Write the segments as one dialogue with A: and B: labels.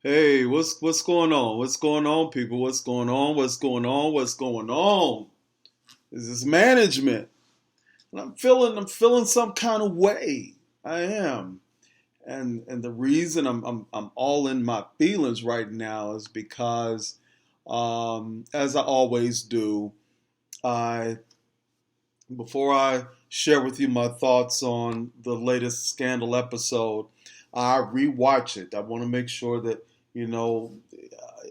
A: Hey, what's going on? What's going on, people? What's going on? What's going on? What's going on? This is management. And I'm feeling some kind of way. I am. And the reason I'm all in my feelings right now is because as I always do, I before I share with you my thoughts on the latest Scandal episode, I rewatch it. I want to make sure that, you know,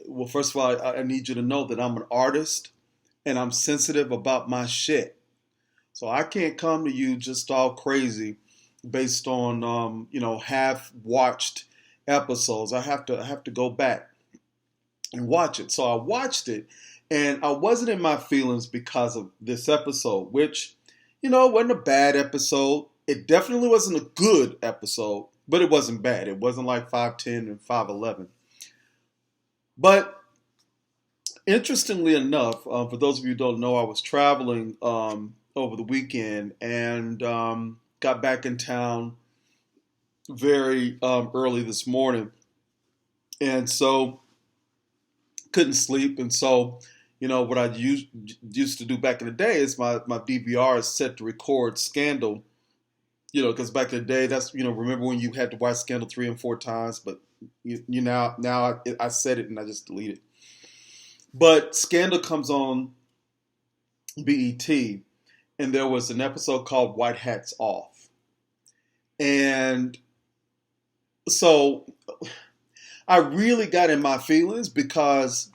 A: well, first of all, I need you to know that I'm an artist and I'm sensitive about my shit. So I can't come to you just all crazy based on, half watched episodes. I have to go back and watch it. So I watched it, and I wasn't in my feelings because of this episode, which, wasn't a bad episode. It definitely wasn't a good episode, but it wasn't bad. It wasn't like 510 and 511. But interestingly enough, for those of you who don't know, I was traveling over the weekend and got back in town very early this morning. And so couldn't sleep. And so, what I used to do back in the day is my DVR is set to record Scandal, because back in the day, that's, remember when you had to watch Scandal 3 and 4 times, but I said it and I just deleted it. But Scandal comes on BET, and there was an episode called White Hats Off. And so I really got in my feelings because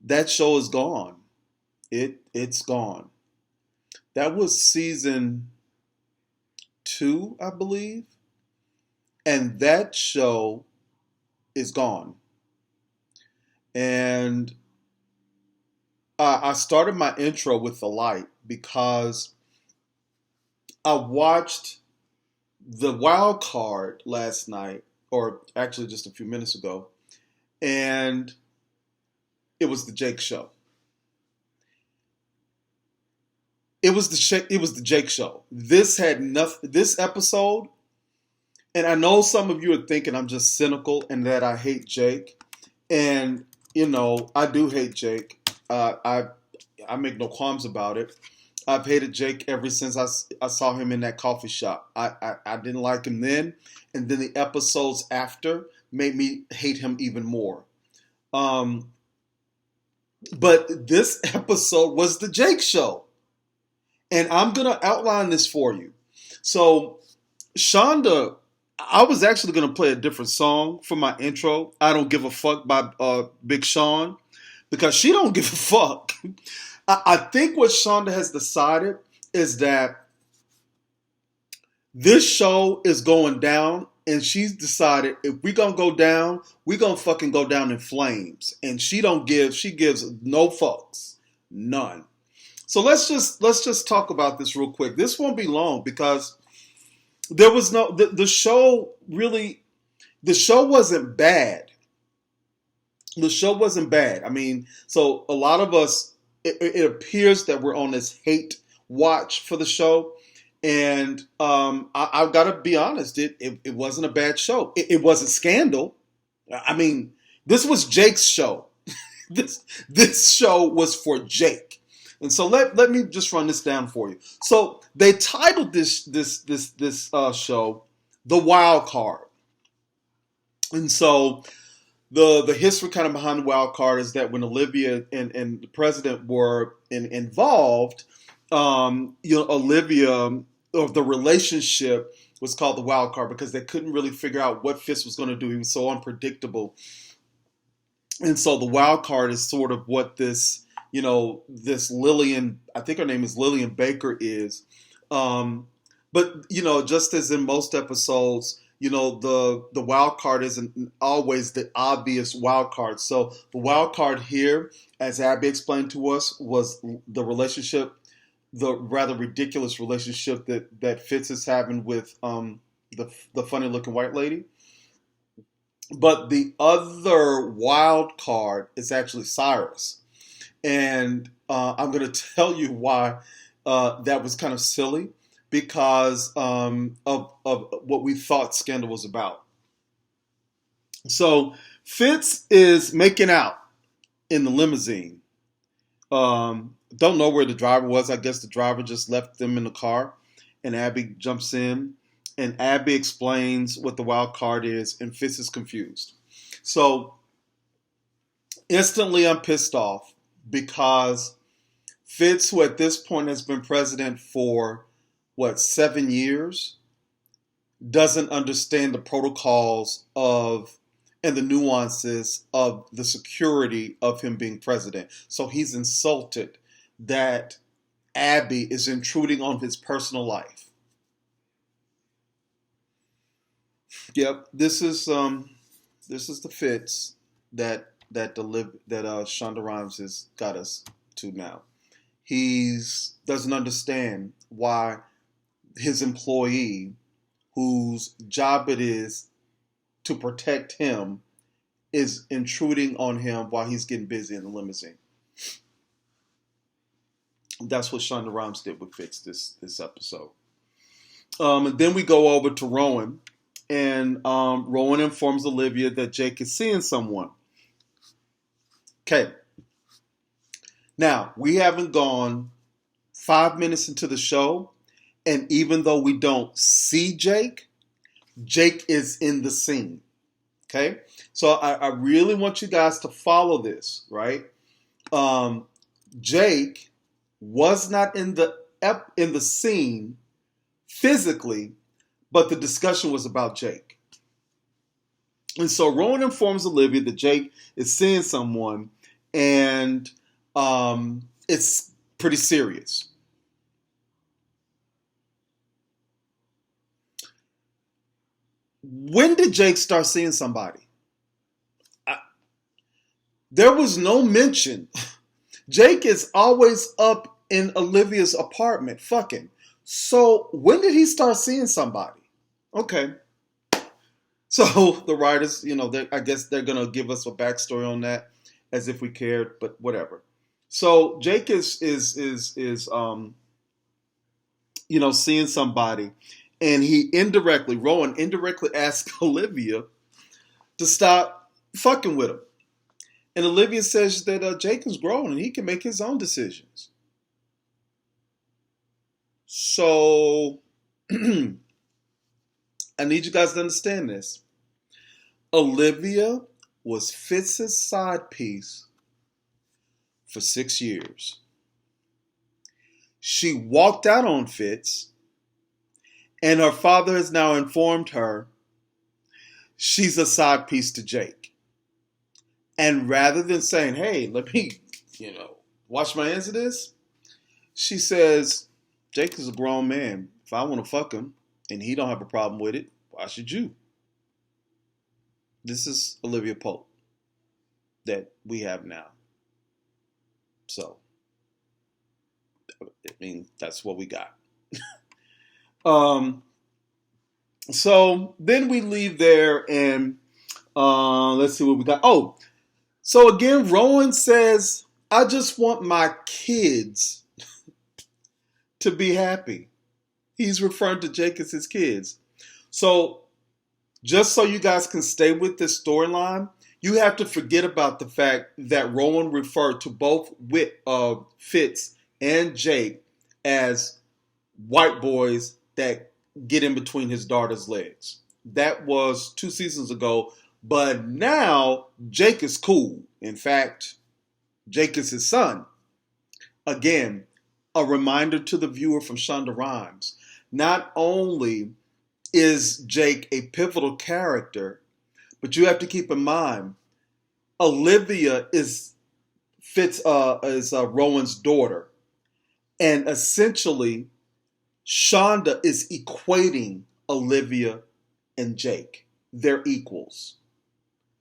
A: that show is gone. It's gone. That was season 2, I believe. And that show is gone. And I started my intro with the light because I watched the wild card last night, or actually just a few minutes ago, and it was the Jake show. It was the Jake show. This had nothing. This episode, and I know some of you are thinking I'm just cynical and that I hate Jake, and I do hate Jake. I make no qualms about it. I've hated Jake ever since I saw him in that coffee shop. I didn't like him then, and then the episodes after made me hate him even more. Um, but this episode was the Jake show, and I'm gonna outline this for you. So, Shonda, I was actually gonna play a different song for my intro. I don't give a fuck by Big Sean because she don't give a fuck. I think what Shonda has decided is that this show is going down, and she's decided if we gonna go down, we gonna fucking go down in flames. And she gives no fucks, none. So let's just talk about this real quick. This won't be long because there was no the show really the show wasn't bad. The show wasn't bad. I mean, so a lot of us, it appears that we're on this hate watch for the show. And I've got to be honest, it wasn't a bad show. It wasn't Scandal. I mean, this was Jake's show. This show was for Jake. And so let me just run this down for you. So they titled this show The Wild Card. And so the history kind of behind the wild card is that when Olivia and the president were involved, Olivia, or the relationship was called the wild card because they couldn't really figure out what Fitz was going to do. He was so unpredictable. And so the wild card is sort of what this Lillian, I think her name is Lillian Baker is. But, just as in most episodes, the wild card isn't always the obvious wild card. So the wild card here, as Abby explained to us, was the relationship, the rather ridiculous relationship that Fitz is having with the funny looking white lady. But the other wild card is actually Cyrus. And I'm going to tell you why that was kind of silly, because of what we thought Scandal was about. So Fitz is making out in the limousine. Don't know where the driver was. I guess the driver just left them in the car, and Abby jumps in, and Abby explains what the wild card is, and Fitz is confused. So instantly, I'm pissed off because Fitz, who at this point has been president for 7 years, doesn't understand the protocols of and the nuances of the security of him being president. So he's insulted that Abby is intruding on his personal life. Yep, this is the Fitz that Shonda Rhimes has got us to now. He's doesn't understand why his employee, whose job it is to protect him, is intruding on him while he's getting busy in the limousine. That's what Shonda Rhimes did with Fitz this episode. And then we go over to Rowan, and Rowan informs Olivia that Jake is seeing someone. Okay. Now, we haven't gone 5 minutes into the show, and even though we don't see Jake is in the scene. Okay? So I really want you guys to follow this, right? Jake was not in the scene physically, but the discussion was about Jake. And so Rowan informs Olivia that Jake is seeing someone, and it's pretty serious. When did Jake start seeing somebody? There was no mention. Jake is always up in Olivia's apartment fucking. So when did he start seeing somebody? Okay. So the writers, I guess they're going to give us a backstory on that as if we cared, but whatever. So Jake is seeing somebody, and Rowan indirectly asked Olivia to stop fucking with him. And Olivia says that Jake is grown and he can make his own decisions. So I need you guys to understand this. Olivia was Fitz's side piece for 6 years. She walked out on Fitz, and her father has now informed her she's a side piece to Jake. And rather than saying, hey, let me, wash my hands of this, she says, Jake is a grown man. If I want to fuck him and he don't have a problem with it, why should you? This is Olivia Pope that we have now. So, that's what we got. So then we leave there, and let's see what we got. Oh, so again, Rowan says, I just want my kids to be happy. He's referring to Jake as his kids. So just so you guys can stay with this storyline, you have to forget about the fact that Rowan referred to both Fitz and Jake as white boys that get in between his daughter's legs. That was 2 seasons ago, but now Jake is cool. In fact, Jake is his son. Again, a reminder to the viewer from Shonda Rhimes. Not only is Jake a pivotal character, but you have to keep in mind, Olivia is Rowan's daughter. And essentially, Shonda is equating Olivia and Jake. They're equals.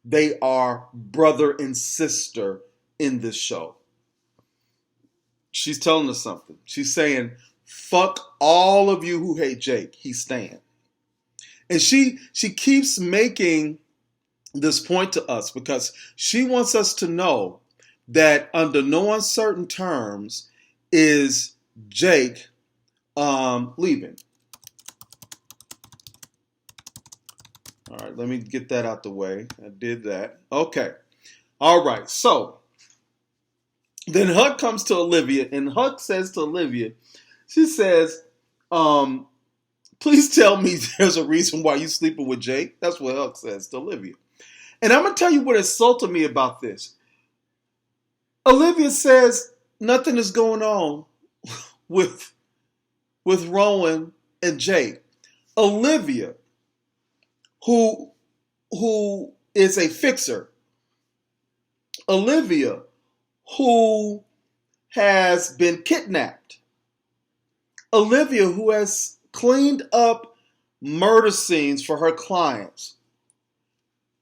A: They are brother and sister in this show. She's telling us something. She's saying, fuck all of you who hate Jake. He's staying. And she keeps making this point to us because she wants us to know that under no uncertain terms is Jake leaving. All right, let me get that out the way. I did that. Okay. All right. So then Huck comes to Olivia, and Huck says to Olivia, she says, please tell me there's a reason why you sleeping with Jake. That's what Huck says to Olivia. And I'm going to tell you what insulted me about this. Olivia says nothing is going on with Rowan and Jake. Olivia, who is a fixer. Olivia, who has been kidnapped. Olivia, who has cleaned up murder scenes for her clients,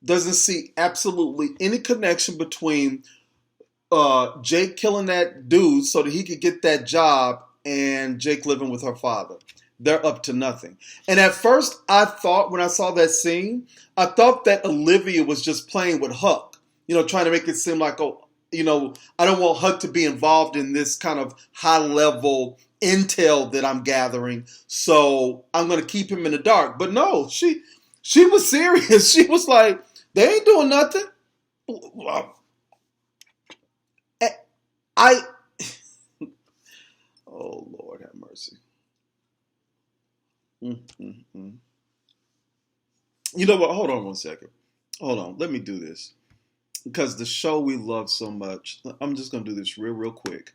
A: doesn't see absolutely any connection between Jake killing that dude so that he could get that job and Jake living with her father. They're up to nothing. And at first, I thought, when I saw that scene, I thought that Olivia was just playing with Huck, trying to make it seem like, oh, I don't want Huck to be involved in this kind of high-level intel that I'm gathering, so I'm going to keep him in the dark. But no, she was serious. She was like, they ain't doing nothing. Oh, Lord have mercy. Mm-mm-mm. You know what? Hold on one second. Hold on. Let me do this. Because the show we love so much, I'm just going to do this real quick.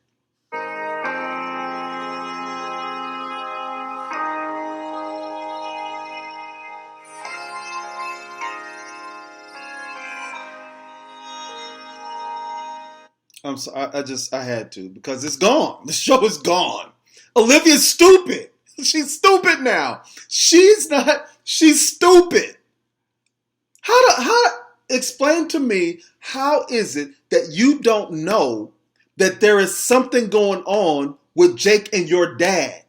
A: I'm sorry. I had to, because it's gone. The show is gone. Olivia's stupid. She's stupid now. She's stupid. Explain to me, how is it that you don't know that there is something going on with Jake and your dad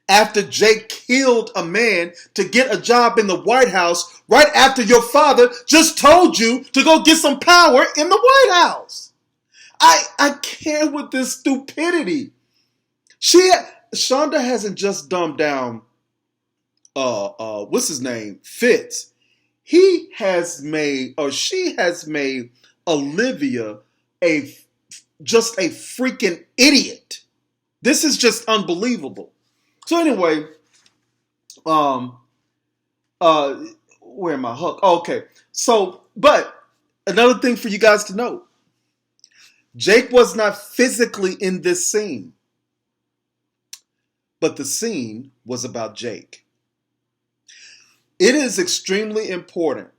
A: after Jake killed a man to get a job in the White House right after your father just told you to go get some power in the White House? I can't with this stupidity. Shonda hasn't just dumbed down what's his name? Fitz. She has made Olivia just a freaking idiot. This is just unbelievable. So anyway, where am I? Hook. Okay. So, but another thing for you guys to know. Jake was not physically in this scene, but the scene was about Jake. It is extremely important.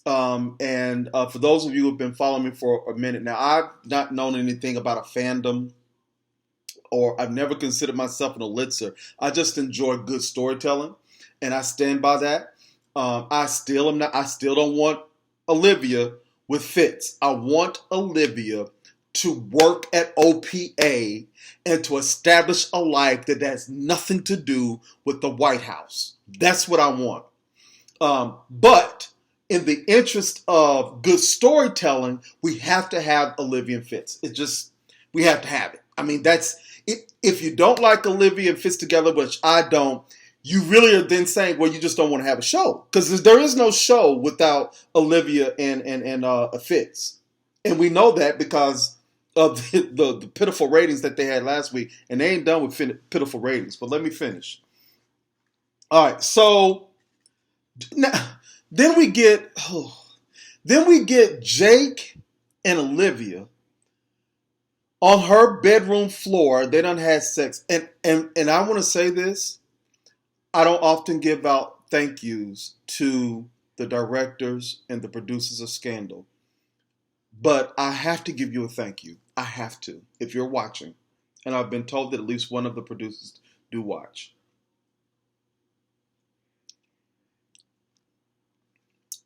A: And for those of you who have been following me for a minute now, I've not known anything about a fandom, or I've never considered myself an elitzer. I just enjoy good storytelling, and I stand by that. I still don't want Olivia with Fitz. I want Olivia to work at OPA and to establish a life that has nothing to do with the White House. That's what I want. But in the interest of good storytelling, we have to have Olivia and Fitz. We have to have it. I mean, that's it. If you don't like Olivia and Fitz together, which I don't, you really are then saying, well, you just don't want to have a show, because there is no show without Olivia and Fitz, and we know that because of the pitiful ratings that they had last week, and they ain't done with pitiful ratings. But let me finish. All right, so now then we get Jake and Olivia on her bedroom floor. They done had sex, and I want to say this. I don't often give out thank yous to the directors and the producers of Scandal, but I have to give you a thank you. I have to, if you're watching. And I've been told that at least one of the producers do watch.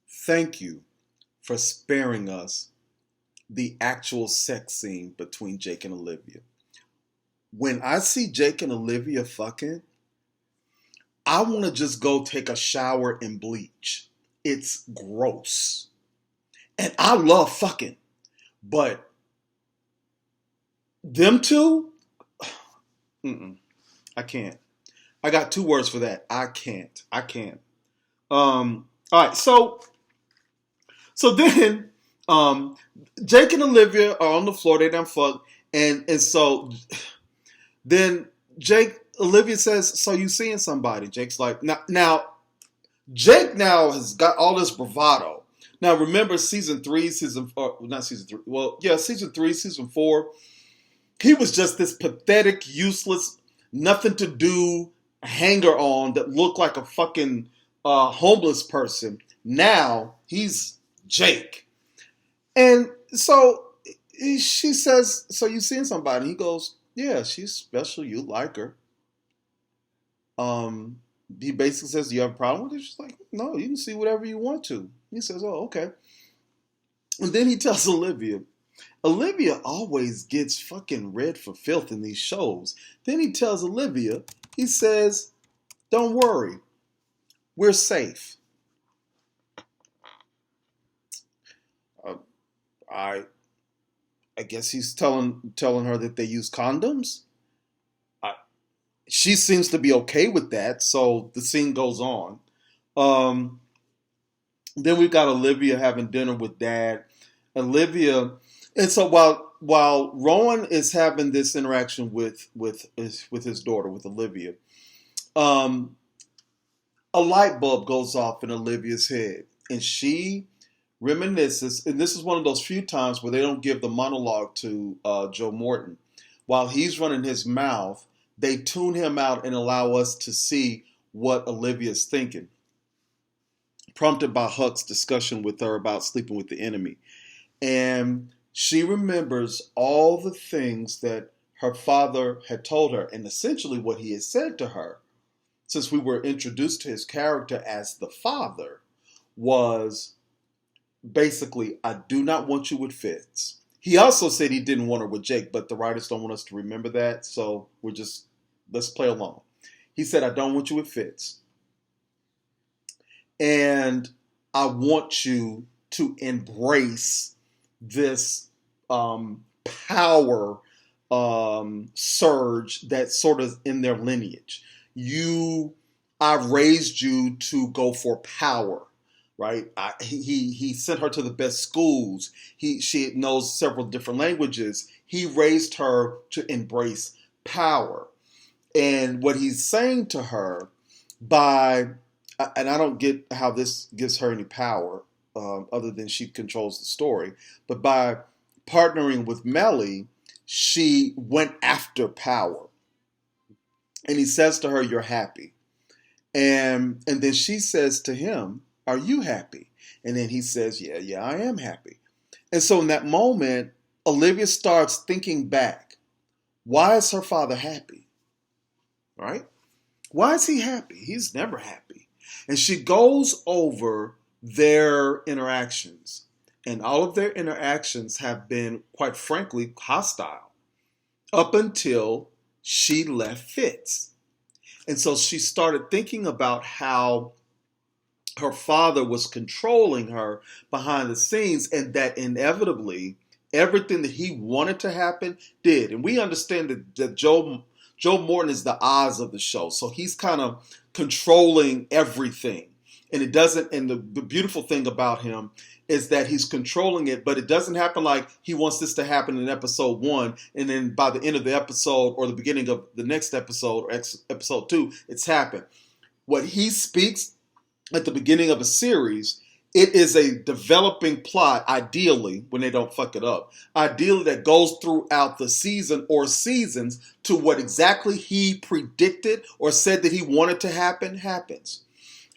A: Thank you for sparing us the actual sex scene between Jake and Olivia. When I see Jake and Olivia fucking, I want to just go take a shower and bleach. It's gross. And I love fucking. But them two, I can't. I got two words for that. I can't. All right, so then Jake and Olivia are on the floor. They done fuck, and so then Olivia says, "So you seeing somebody?" Jake's like, now Jake now has got all this bravado. Now remember season 3, not season 3. Well, yeah, season 3, season 4. He was just this pathetic, useless, nothing to do hanger on that looked like a fucking homeless person. Now he's Jake. And so she says, "So you seeing somebody?" He goes, "Yeah, she's special. You like her." Um, he basically says, "Do you have a problem with it?" She's like, "No, you can see whatever you want to." He says, "Oh, okay." And then he tells Olivia. Olivia always gets fucking red for filth in these shows. Then he tells Olivia, he says, "Don't worry, we're safe." Uh, I I guess he's telling her that they use condoms. I, she seems to be okay with that, so the scene goes on. Um, then we've got Olivia having dinner with Dad. Olivia, and so while Rowan is having this interaction with his daughter, with Olivia, um, a light bulb goes off in Olivia's head, and she reminisces. And this is one of those few times where they don't give the monologue to Joe Morton. While he's running his mouth, they tune him out and allow us to see what Olivia's thinking, prompted by Huck's discussion with her about sleeping with the enemy. And she remembers all the things that her father had told her, and essentially what he had said to her, since we were introduced to his character as the father, was basically, "I do not want you with Fitz." He also said he didn't want her with Jake, but the writers don't want us to remember that, so let's play along. He said, "I don't want you with Fitz. And I want you to embrace this power surge that's sort of in their lineage. I've raised you to go for power." Right? He sent her to the best schools. She knows several different languages. He raised her to embrace power. And what he's saying to her and I don't get how this gives her any power, other than she controls the story, but by partnering with Melly, she went after power. And he says to her, "You're happy." And then she says to him, "Are you happy?" And then he says, "Yeah, I am happy." And so in that moment, Olivia starts thinking back. Why is her father happy? Right? Why is he happy? He's never happy. And she goes over their interactions. And all of their interactions have been, quite frankly, hostile up until she left Fitz. And so she started thinking about how her father was controlling her behind the scenes, and that inevitably everything that he wanted to happen did. And we understand that Joe Morton is the Oz of the show, so he's kind of controlling everything. And it doesn't. And the beautiful thing about him is that he's controlling it, but it doesn't happen like he wants this to happen in episode 1, and then by the end of the episode or the beginning of the next episode or episode 2, it's happened. What he speaks at the beginning of a series, it is a developing plot, ideally, when they don't fuck it up. Ideally, that goes throughout the season or seasons to what exactly he predicted or said that he wanted to happen, happens.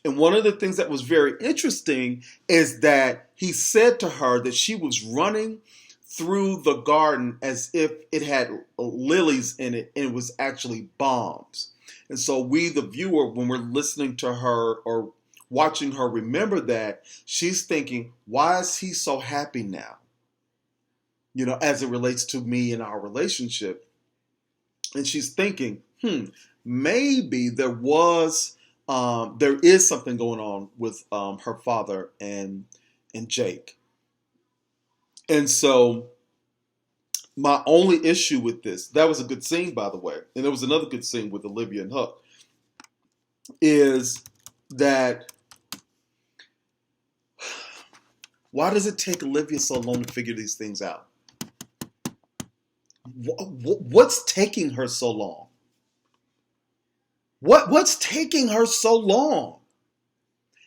A: And one of the things that was very interesting is that he said to her that she was running through the garden as if it had lilies in it and it was actually bombs. And so we, the viewer, when we're listening to her or watching her remember that, she's thinking, why is he so happy now? As it relates to me and our relationship. And she's thinking, maybe there is something going on with her father and Jake. And so my only issue with this, that was a good scene, by the way, and there was another good scene with Olivia and Huck, is that Why does it take Olivia so long to figure these things out? What's taking her so long? What's taking her so long?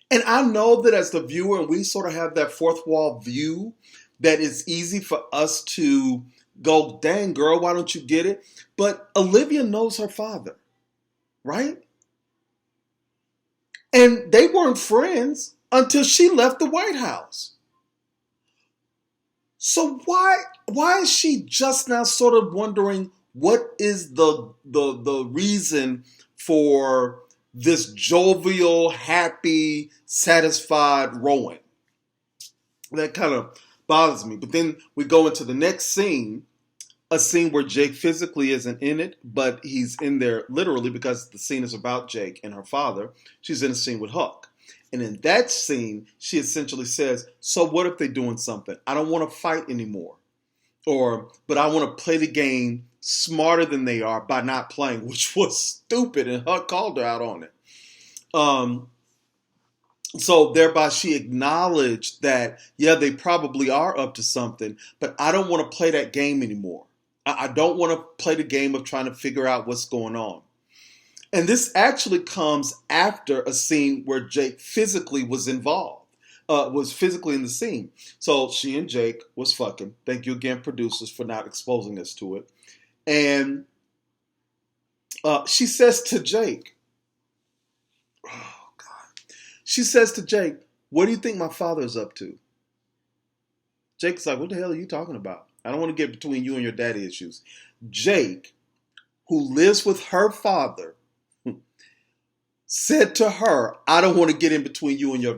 A: And I know that as the viewer, and we sort of have that fourth wall view, that it's easy for us to go, dang girl, why don't you get it? But Olivia knows her father, right? And they weren't friends until she left the White House. So why is she just now sort of wondering what is the reason for this jovial, happy, satisfied Rowan? That kind of bothers me. But then we go into the next scene, a scene where Jake physically isn't in it, but he's in there literally because the scene is about Jake and her father. She's in a scene with Huck. And in that scene, she essentially says, so what if they're doing something? I don't want to fight anymore. But I want to play the game smarter than they are by not playing, which was stupid. And Huck called her out on it. So thereby she acknowledged that, yeah, they probably are up to something, but I don't want to play that game anymore. I don't want to play the game of trying to figure out what's going on. And this actually comes after a scene where Jake physically was involved, was physically in the scene. So she and Jake was fucking. Thank you again, producers, for not exposing us to it. And she says to Jake, oh God, she says to Jake, what do you think my father is up to? Jake's like, what the hell are you talking about? I don't want to get between you and your daddy issues. Jake, who lives with her father, said to her, I don't want to get in between you and your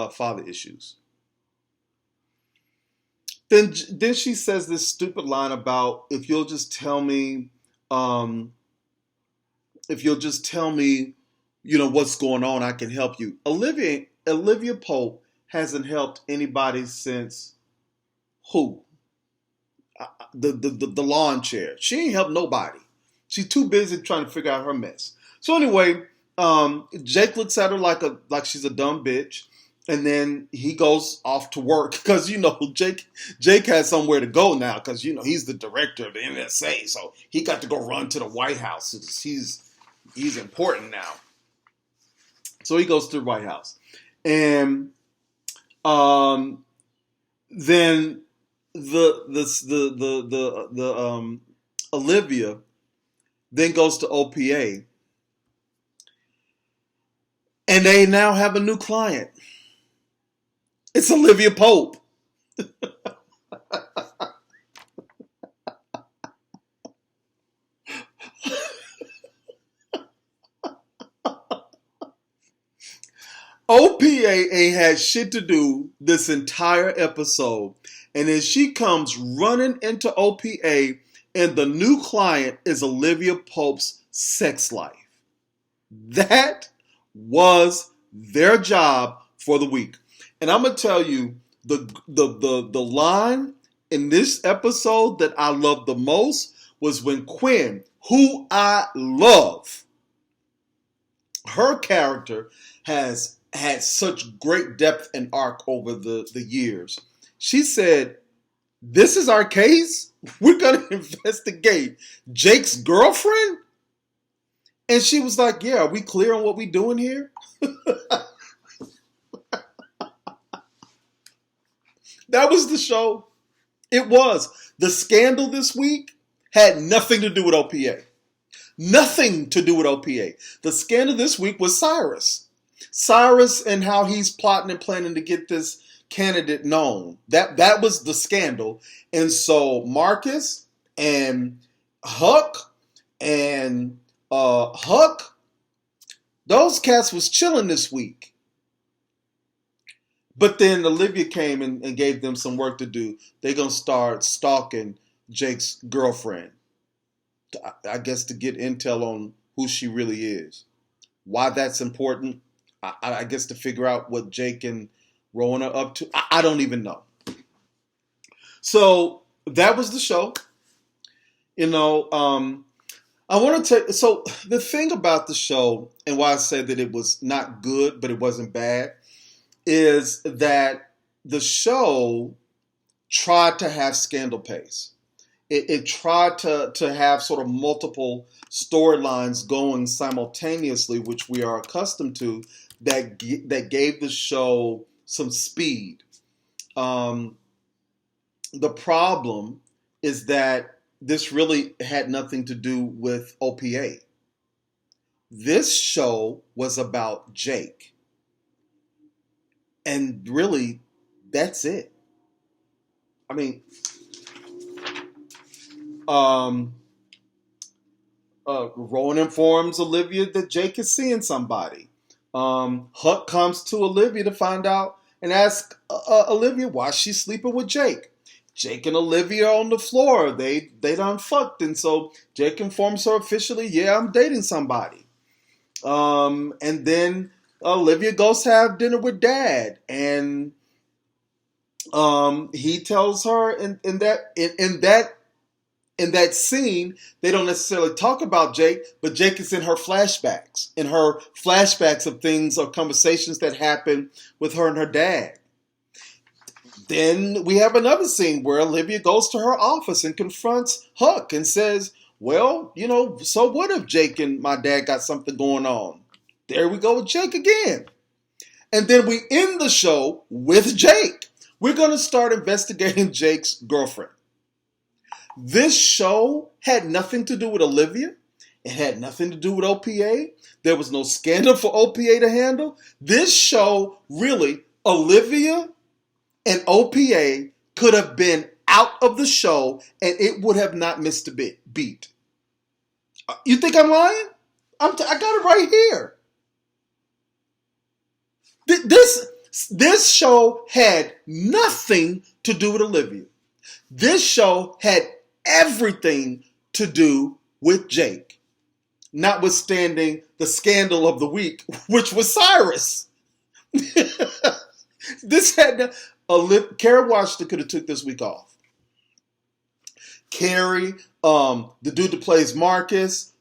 A: father issues. Then she says this stupid line about, if you'll just tell me, what's going on, I can help you. Olivia Pope hasn't helped anybody since who? The lawn chair. She ain't helped nobody. She's too busy trying to figure out her mess. So anyway, Jake looks at her like she's a dumb bitch, and then he goes off to work because Jake has somewhere to go now because he's the director of the NSA, so he got to go run to the White House. He's important now. So he goes to the White House, and then the Olivia then goes to OPA, and they now have a new client. It's Olivia Pope. OPA ain't had shit to do this entire episode. And then she comes running into OPA, and the new client is Olivia Pope's sex life. That was their job for the week. And I'm going to tell you, the line in this episode that I loved the most was when Quinn, who I love, her character has had such great depth and arc over the years. She said, this is our case? We're going to investigate Jake's girlfriend? And she was like, yeah, are we clear on what we're doing here? That was the show. It was. The scandal this week had nothing to do with OPA. Nothing to do with OPA. The scandal this week was Cyrus. Cyrus and how he's plotting and planning to get this candidate known. That was the scandal. And so Marcus and Huck, those cats was chilling this week. But then Olivia came and gave them some work to do. They're going to start stalking Jake's girlfriend. I guess to get intel on who she really is. Why that's important, I guess to figure out what Jake and Rowan are up to. I don't even know. So that was the show. I want to tell. So the thing about the show, and why I said that it was not good, but it wasn't bad, is that the show tried to have scandal pace. It tried to have sort of multiple storylines going simultaneously, which we are accustomed to, that gave the show some speed. The problem is that this really had nothing to do with OPA. This show was about Jake. And really, that's it. I mean, Rowan informs Olivia that Jake is seeing somebody. Huck comes to Olivia to find out and ask Olivia why she's sleeping with Jake. Jake and Olivia are on the floor. They done fucked, and so Jake informs her officially, yeah, I'm dating somebody. And then Olivia goes to have dinner with Dad, and he tells her in that scene, they don't necessarily talk about Jake, but Jake is in her flashbacks of things or conversations that happened with her and her dad. Then we have another scene where Olivia goes to her office and confronts Huck and says, well, so what if Jake and my dad got something going on? There we go with Jake again. And then we end the show with Jake. We're going to start investigating Jake's girlfriend. This show had nothing to do with Olivia. It had nothing to do with OPA. There was no scandal for OPA to handle. This show, really, Olivia and OPA could have been out of the show and it would have not missed a beat. You think I'm lying? I got it right here. This show had nothing to do with Olivia. This show had everything to do with Jake, notwithstanding the scandal of the week, which was Cyrus. Kerry Washington could have took this week off. Kerry, the dude that plays Marcus,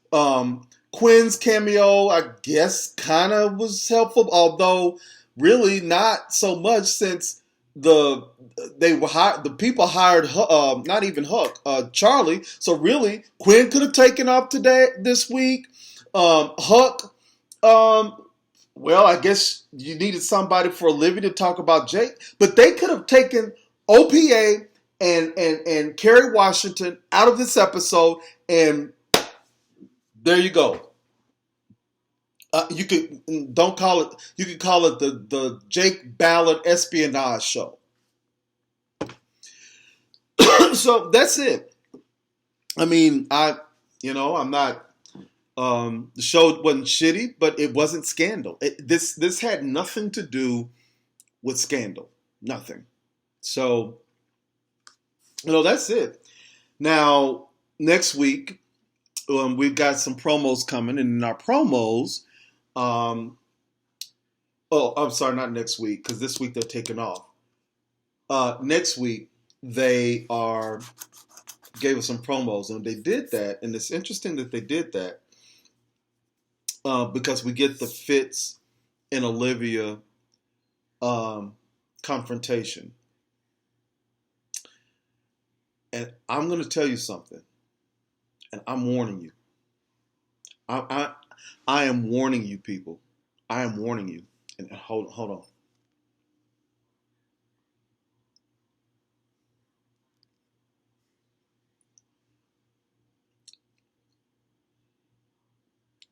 A: Quinn's cameo, I guess, kind of was helpful, although really not so much since the people hired not even Huck, Charlie. So really, Quinn could have taken off this week. Huck, well, I guess you needed somebody for Olivia to talk about Jake, but they could have taken OPA and Kerry Washington out of this episode, and there you go. You could call it the Jake Ballard espionage show. So that's it. I mean, I'm not. The show wasn't shitty, but it wasn't scandal. This had nothing to do with scandal. Nothing. So, that's it. Now, next week, we've got some promos coming, and in our promos, I'm sorry, not next week, because this week they're taking off. Next week, they gave us some promos, and they did that, and it's interesting that they did that, because we get the Fitz and Olivia confrontation. And I'm going to tell you something, and I'm warning you. I am warning you, people. I am warning you. And hold on.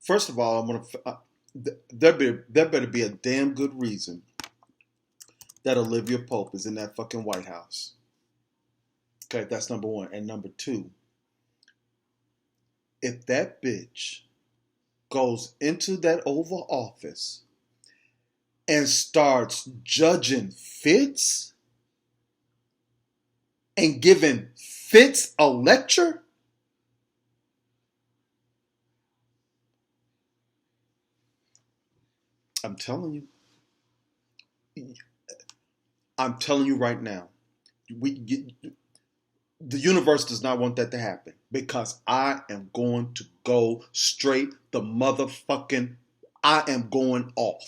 A: First of all, there better be a damn good reason that Olivia Pope is in that fucking White House. Okay, that's number one. And number two, if that bitch goes into that Oval Office and starts judging Fitz and giving Fitz a lecture, I'm telling you right now, the universe does not want that to happen, because I am going to go straight I am going off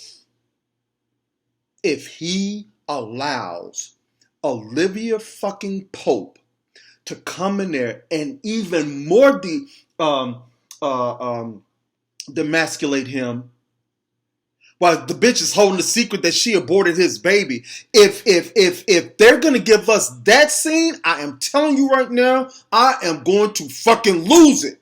A: if he allows Olivia fucking Pope to come in there and even more demasculate him while the bitch is holding the secret that she aborted his baby. If they're gonna give us that scene, I am telling you right now, I am going to fucking lose it.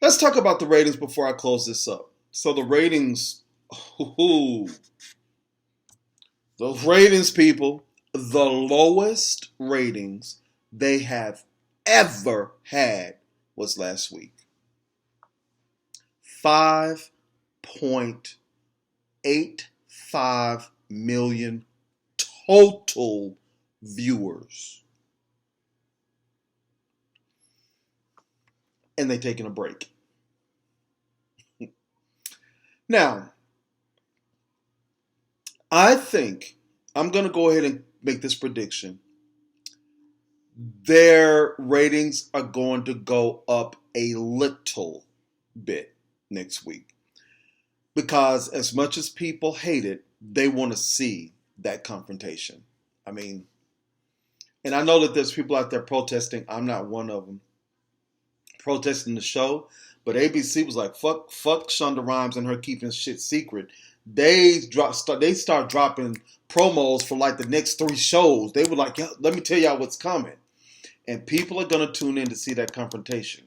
A: Let's talk about the ratings before I close this up. So the ratings, those ratings, people, the lowest ratings they have ever had was last week. 5.85 million total viewers. And they taking a break. Now, I think I'm going to go ahead and make this prediction. Their ratings are going to go up a little bit next week. Because as much as people hate it, they want to see that confrontation. I mean, and I know that there's people out there protesting. I'm not one of them. Protesting the show. But ABC was like, fuck Shonda Rhimes and her keeping shit secret. They start dropping promos for like the next 3 shows. They were like, let me tell y'all what's coming. And people are going to tune in to see that confrontation.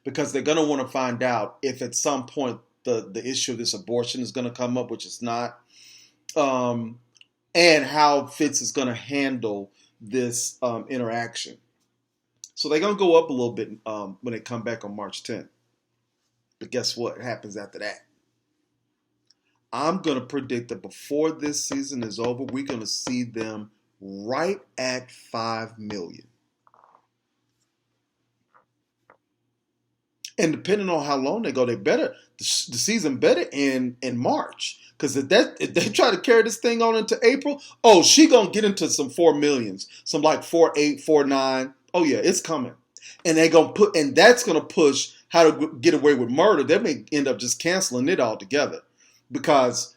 A: Because they're going to want to find out if at some point the issue of this abortion is going to come up, which it's not. And how Fitz is going to handle this interaction. So they're going to go up a little bit when they come back on March 10th. But guess what happens after that? I'm going to predict that before this season is over, we're going to see them right at 5 million. And depending on how long they go, the season better end in March. Because if they try to carry this thing on into April, she going to get into some 4 millions. Some like 4.8, 4.9. Oh yeah, it's coming. And that's going to push How to Get Away with Murder. They may end up just canceling it altogether. Because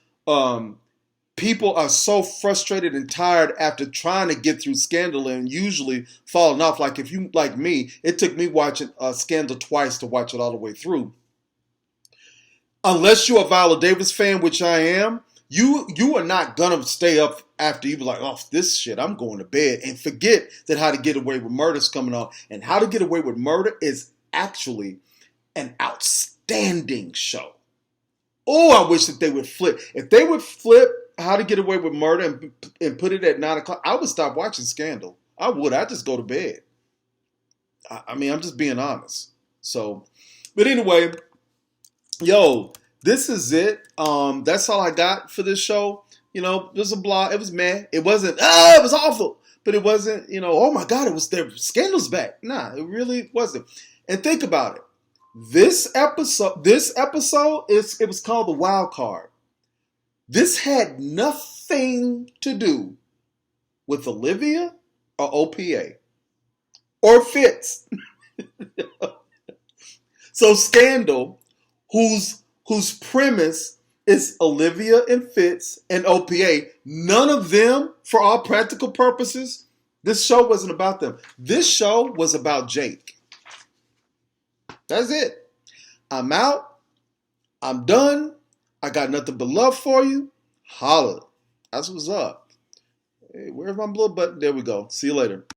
A: people are so frustrated and tired after trying to get through Scandal and usually falling off. Like if you, like me, it took me watching Scandal twice to watch it all the way through. Unless you're a Viola Davis fan, which I am, you are not going to stay up after you be like, this shit, I'm going to bed. And forget that How to Get Away with Murder is coming on. And How to Get Away with Murder is actually an outstanding show. I wish that they would flip. If they would flip How to Get Away with Murder and put it at 9 o'clock, I would stop watching Scandal. I would. I'd just go to bed. I mean, I'm just being honest. So, but anyway, this is it. That's all I got for this show. There's a blog. It was meh. It wasn't, it was awful. But it wasn't, oh my God, it was their Scandal's back. Nah, it really wasn't. And think about it. This episode, it was called The Wild Card. This had nothing to do with Olivia or OPA or Fitz. So Scandal, whose premise is Olivia and Fitz and OPA, none of them, for all practical purposes, this show wasn't about them. This show was about Jake. That's it. I'm out. I'm done. I got nothing but love for you. Holla. That's what's up. Hey, where's my blue button? There we go. See you later.